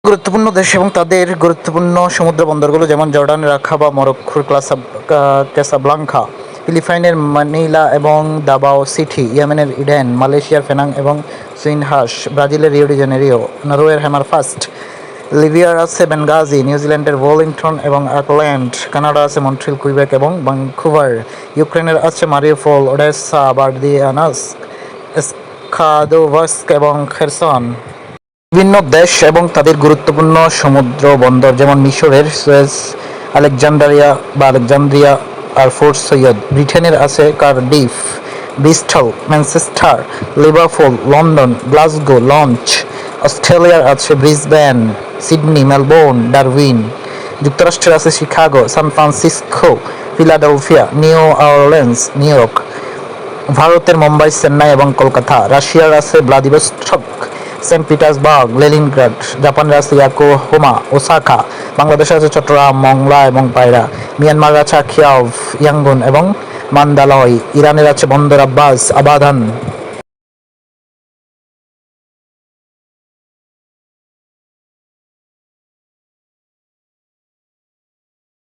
গুরুত্বপূর্ণ দেশ এবং তাদের গুরুত্বপূর্ণ সমুদ্র বন্দরগুলো যেমন জর্ডানের রাখা বা মরক্কোর ক্যাসাব্লাঙ্কা, ফিলিপাইনের মানিলা এবং দাবাও সিটি, ইয়েমেনের ইডেন, মালয়েশিয়ার পেনাং এবং সুইনহাস, ব্রাজিলের রিও ডি জেনেরিও, নরওয়ের হ্যামারফাস্ট, লিবিয়ার আছে বেনগাজি, নিউজিল্যান্ডের ওয়েলিংটন এবং অকল্যান্ড, কানাডা আছে মন্ট্রিল, কুইবেক এবং ভ্যাncouver, ইউক্রেনের আছে মারিউপোল, ওডেসা, বার্দিয়ানাস্ক, স্কাদোভস্ক এবং খেরসন। বিভিন্ন দেশ এবং তাদের গুরুত্বপূর্ণ সমুদ্র বন্দর যেমন মিশরের সুয়েজ, আলেকজান্দ্রিয়া আর ফোর্ট সৈয়দ, ব্রিটেনের আছে Cardiff, Bristol, Manchester, Liverpool, London, Glasgow, লঞ্চ, অস্ট্রেলিয়ার আছে ব্রিসবেন, সিডনি, মেলবোর্ন, ডারউইন, যুক্তরাষ্ট্রের আছে Chicago, San Francisco, Philadelphia, New Orleans, New York, ভারতের মুম্বাই, চেন্নাই এবং কলকাতা, রাশিয়ার আছে ভ্লাদিভস্টক, সেন্ট পিটার্সবার্গ, লেনিনগ্রাড, জাপানের আছে ইয়াকোহামা, ওসাকা, বাংলাদেশে আছে চট্টগ্রাম, মংলা এবং পায়রা, মিয়ানমার আছে আখিয়াভ, ইয়াঙ্গুন এবং মান্দালয়, ইরানের আছে বন্দর আব্বাস, আবাদান।